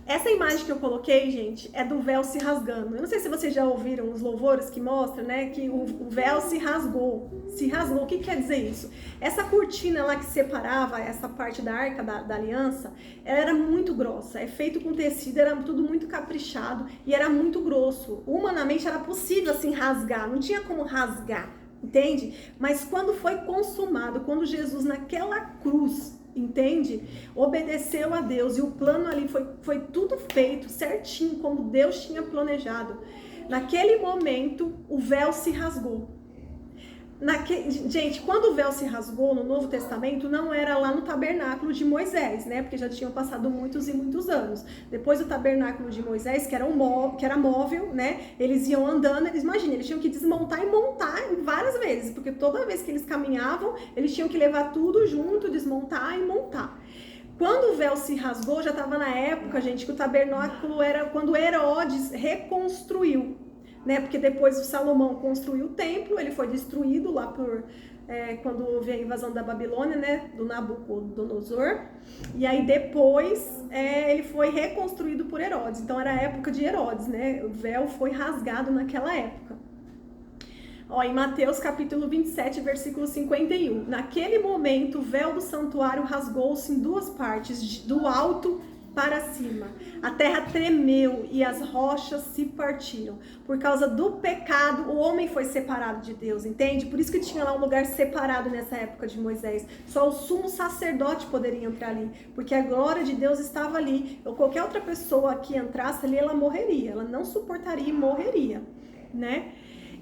Essa imagem que eu coloquei, gente, é do véu se rasgando. Eu não sei se vocês já ouviram os louvores que mostram, né, que o véu se rasgou. Se rasgou, o que quer dizer isso? Essa cortina lá que separava essa parte da Arca da Aliança, ela era muito grossa. É feito com tecido, era tudo muito caprichado e era muito grosso. Humanamente era possível, assim, rasgar. Não tinha como rasgar, entende? Mas quando foi consumado, quando Jesus naquela cruz, entende? Obedeceu a Deus e o plano ali foi tudo feito certinho como Deus tinha planejado. Naquele momento, o véu se rasgou. Gente, quando o véu se rasgou no Novo Testamento, não era lá no tabernáculo de Moisés, né? Porque já tinham passado muitos e muitos anos. Depois do tabernáculo de Moisés, que era móvel, né? Eles iam andando, imagina, eles tinham que desmontar e montar várias vezes, porque toda vez que eles caminhavam, eles tinham que levar tudo junto, desmontar e montar. Quando o véu se rasgou, já estava na época, gente, que o tabernáculo era quando Herodes reconstruiu, né? Porque depois o Salomão construiu o templo, ele foi destruído lá quando houve a invasão da Babilônia, né? Do Nabucodonosor. E aí depois ele foi reconstruído por Herodes. Então era a época de Herodes, né? O véu foi rasgado naquela época. Ó, em Mateus capítulo 27, versículo 51. Naquele momento, o véu do santuário rasgou-se em 2 partes, do alto para cima. A terra tremeu e as rochas se partiram. Por causa do pecado, o homem foi separado de Deus, entende? Por isso que tinha lá um lugar separado nessa época de Moisés. Só o sumo sacerdote poderia entrar ali, porque a glória de Deus estava ali. Ou qualquer outra pessoa que entrasse ali, ela morreria. Ela não suportaria e morreria, né?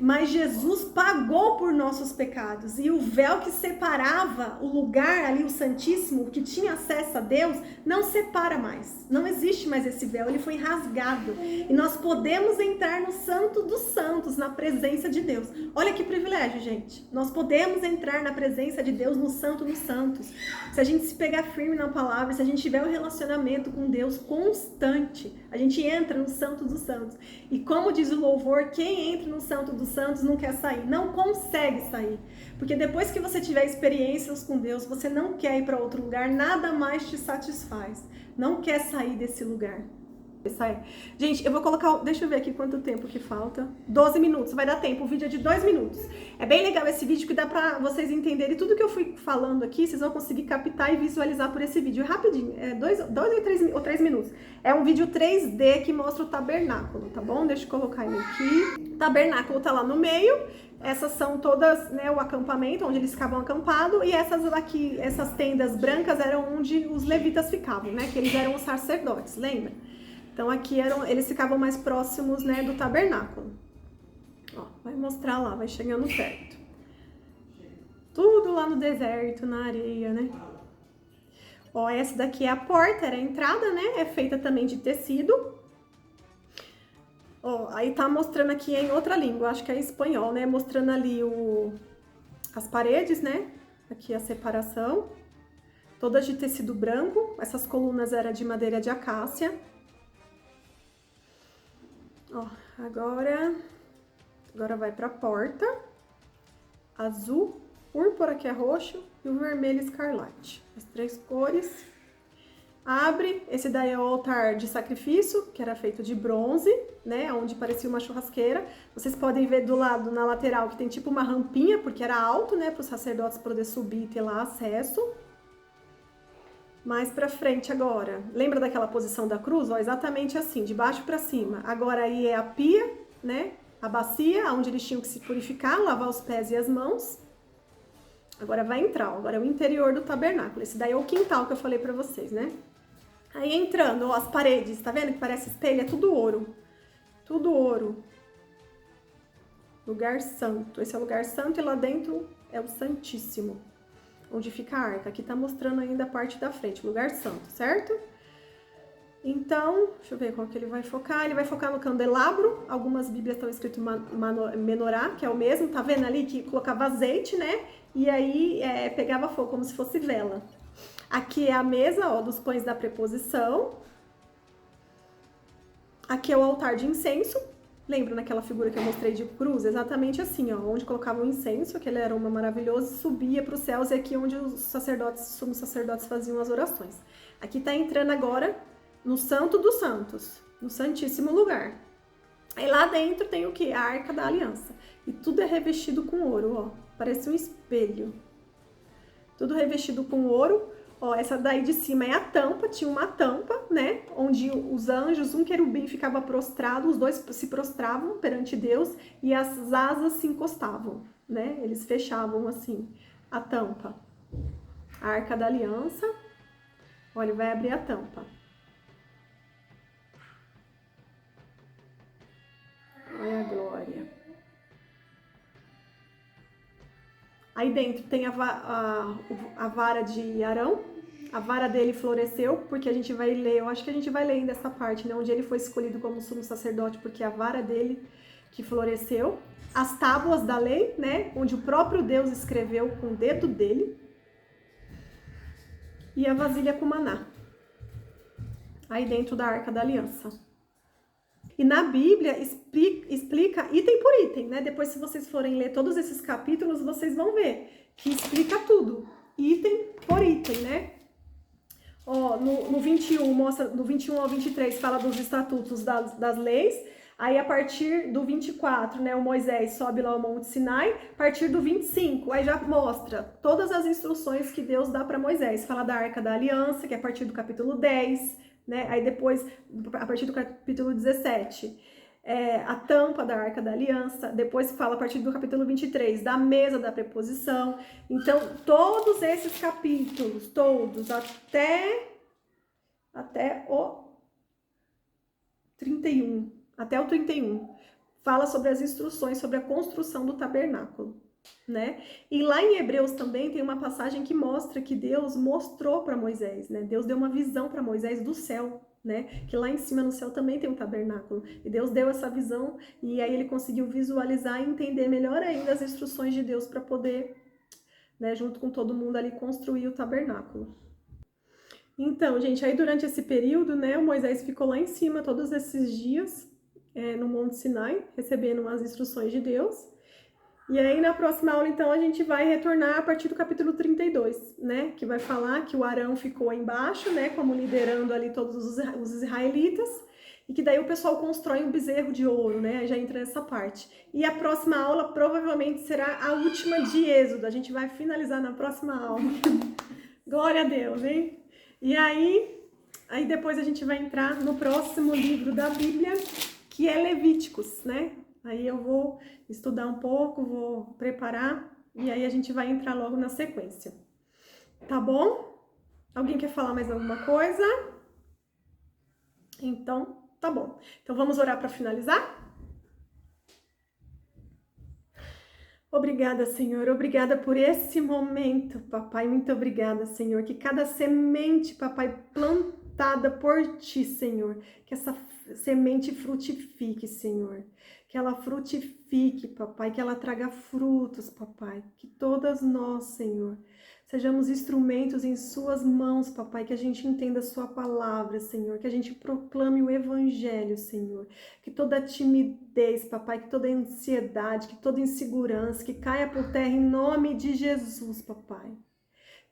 Mas Jesus pagou por nossos pecados e o véu que separava o lugar ali, o Santíssimo, que tinha acesso a Deus, não separa mais. Não existe mais esse véu, ele foi rasgado. E nós podemos entrar no Santo dos Santos, na presença de Deus. Olha que privilégio, gente. Nós podemos entrar na presença de Deus, no Santo dos Santos. Se a gente se pegar firme na palavra, se a gente tiver um relacionamento com Deus constante, a gente entra no Santo dos Santos. E como diz o louvor, quem entra no Santo dos Santos não quer sair, não consegue sair, porque depois que você tiver experiências com Deus, você não quer ir para outro lugar, nada mais te satisfaz, não quer sair desse lugar. Gente, eu vou colocar, deixa eu ver aqui quanto tempo que falta, 12 minutos, vai dar tempo, o vídeo é de 2 minutos, é bem legal esse vídeo que dá pra vocês entenderem tudo que eu fui falando aqui, vocês vão conseguir captar e visualizar por esse vídeo, é rapidinho, é 2 ou 3 minutos, é um vídeo 3D que mostra o tabernáculo, tá bom? Deixa eu colocar ele aqui, o tabernáculo tá lá no meio, essas são todas, né, o acampamento, onde eles ficavam acampados, e essas aqui, essas tendas brancas eram onde os levitas ficavam, né, que eles eram os sacerdotes, lembra? Então aqui eles ficavam mais próximos, né, do tabernáculo. Ó, vai mostrar lá, vai chegando perto. Tudo lá no deserto, na areia, né? Ó, essa daqui é a porta, era a entrada, né? É feita também de tecido. Ó, aí tá mostrando aqui em outra língua, acho que é espanhol, né? Mostrando ali as paredes, né? Aqui a separação. Todas de tecido branco. Essas colunas eram de madeira de acácia. Ó, agora vai pra porta, azul, púrpura que é roxo e o vermelho escarlate, as 3 cores. Abre, esse daí é o altar de sacrifício, que era feito de bronze, né, onde parecia uma churrasqueira. Vocês podem ver do lado, na lateral, que tem tipo uma rampinha, porque era alto, né, para os sacerdotes poderem subir e ter lá acesso. Mais pra frente agora, lembra daquela posição da cruz? Ó, exatamente assim, de baixo pra cima. Agora aí é a pia, né? a bacia, onde eles tinham que se purificar, lavar os pés e as mãos. Agora vai entrar, ó, agora é o interior do tabernáculo. Esse daí é o quintal que eu falei pra vocês, né? Aí entrando, ó, as paredes, tá vendo que parece espelho? É tudo ouro. Tudo ouro. Lugar santo. Esse é o lugar santo e lá dentro é o Santíssimo. Onde fica a arca. Aqui tá mostrando ainda a parte da frente, lugar santo, certo? Então, deixa eu ver qual que ele vai focar. Ele vai focar no candelabro. Algumas bíblias estão escrito menorá, que é o mesmo. Tá vendo ali que colocava azeite, né? E aí pegava fogo, como se fosse vela. Aqui é a mesa, ó, dos pães da preposição. Aqui é o altar de incenso. Lembra naquela figura que eu mostrei de cruz? Exatamente assim, ó. Onde colocava o incenso, aquele aroma maravilhoso, subia para os céus. E aqui onde os sacerdotes, os sumos sacerdotes faziam as orações. Aqui tá entrando agora no Santo dos Santos, no Santíssimo Lugar. Aí lá dentro tem o que? A Arca da Aliança. E tudo é revestido com ouro, ó. Parece um espelho. Tudo revestido com ouro. Ó, essa daí de cima é a tampa, tinha uma tampa, né? Onde os anjos, um querubim ficava prostrado, os dois se prostravam perante Deus e as asas se encostavam, né? Eles fechavam assim a tampa. A Arca da Aliança. Olha, vai abrir a tampa. Olha a glória. Aí dentro tem a vara de Arão. A vara dele floresceu, porque a gente vai ler, eu acho que a gente vai ler ainda essa parte, né? Onde ele foi escolhido como sumo sacerdote, porque a vara dele que floresceu. As tábuas da lei, né? Onde o próprio Deus escreveu com o dedo dele. E a vasilha com maná. Aí dentro da Arca da Aliança. E na Bíblia explica item por item, né? Depois, se vocês forem ler todos esses capítulos, vocês vão ver que explica tudo, item por item, né? Ó, no 21, mostra, do 21 ao 23, fala dos estatutos das leis. Aí, a partir do 24, né, o Moisés sobe lá ao Monte Sinai. A partir do 25, aí já mostra todas as instruções que Deus dá para Moisés. Fala da Arca da Aliança, que é a partir do capítulo 10, né? Aí depois, a partir do capítulo 17, a tampa da Arca da Aliança. Depois fala a partir do capítulo 23, da mesa da preposição. Então, todos esses capítulos, todos, até o 31, até o 31, fala sobre as instruções sobre a construção do tabernáculo, né? E lá em Hebreus também tem uma passagem que mostra que Deus mostrou para Moisés, né? Deus deu uma visão para Moisés do céu, né? Que lá em cima no céu também tem um tabernáculo. E Deus deu essa visão e aí ele conseguiu visualizar e entender melhor ainda as instruções de Deus para poder, né, junto com todo mundo ali, construir o tabernáculo. Então, gente, aí durante esse período, né, o Moisés ficou lá em cima todos esses dias, no Monte Sinai, recebendo as instruções de Deus. E aí, na próxima aula, então, a gente vai retornar a partir do capítulo 32, né? Que vai falar que o Arão ficou embaixo, né? Como liderando ali todos os israelitas. E que daí o pessoal constrói um bezerro de ouro, né? Já entra nessa parte. E a próxima aula provavelmente será a última de Êxodo. A gente vai finalizar na próxima aula. Glória a Deus, hein? E aí depois a gente vai entrar no próximo livro da Bíblia, que é Levíticos, né? Aí eu vou estudar um pouco, vou preparar e aí a gente vai entrar logo na sequência. Tá bom? Alguém quer falar mais alguma coisa? Então, tá bom. Então vamos orar para finalizar? Obrigada, Senhor. Obrigada por esse momento, papai. Muito obrigada, Senhor. Que cada semente, papai, plantada por ti, Senhor, que essa semente frutifique, Senhor. Que ela frutifique, papai, que ela traga frutos, papai. Que todas nós, Senhor, sejamos instrumentos em suas mãos, papai, que a gente entenda a sua palavra, Senhor, que a gente proclame o evangelho, Senhor, que toda timidez, papai, que toda ansiedade, que toda insegurança, que caia por terra em nome de Jesus, papai.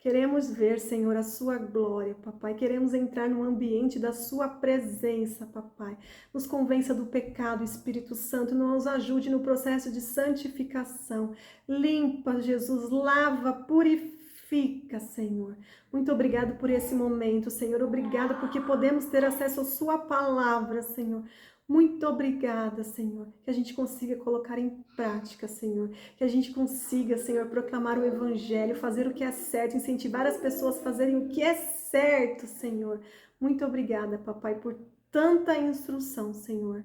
Queremos ver, Senhor, a sua glória, papai. Queremos entrar no ambiente da sua presença, papai. Nos convença do pecado, Espírito Santo. Nos ajude no processo de santificação. Limpa, Jesus. Lava, purifica. Glorifica, Senhor. Muito obrigado por esse momento, Senhor. Obrigada porque podemos ter acesso à sua palavra, Senhor. Muito obrigada, Senhor. Que a gente consiga colocar em prática, Senhor. Que a gente consiga, Senhor, proclamar o evangelho, fazer o que é certo, incentivar as pessoas a fazerem o que é certo, Senhor. Muito obrigada, papai, por tanta instrução, Senhor.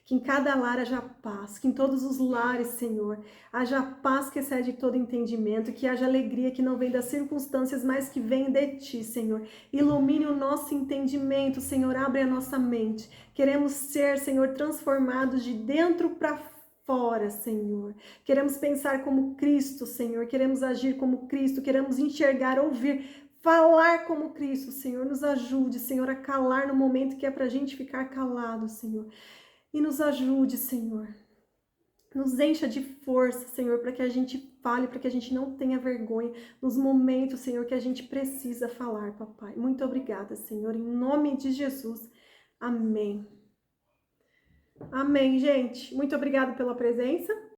Que em cada lar haja paz, que em todos os lares, Senhor, haja paz que excede todo entendimento, que haja alegria que não vem das circunstâncias, mas que vem de Ti, Senhor. Ilumine o nosso entendimento, Senhor, abre a nossa mente. Queremos ser, Senhor, transformados de dentro para fora, Senhor. Queremos pensar como Cristo, Senhor. Queremos agir como Cristo. Queremos enxergar, ouvir, falar como Cristo, Senhor. Nos ajude, Senhor, a calar no momento que é para a gente ficar calado, Senhor. E nos ajude, Senhor. Nos encha de força, Senhor, para que a gente fale, para que a gente não tenha vergonha nos momentos, Senhor, que a gente precisa falar, papai. Muito obrigada, Senhor, em nome de Jesus. Amém. Amém, gente. Muito obrigada pela presença.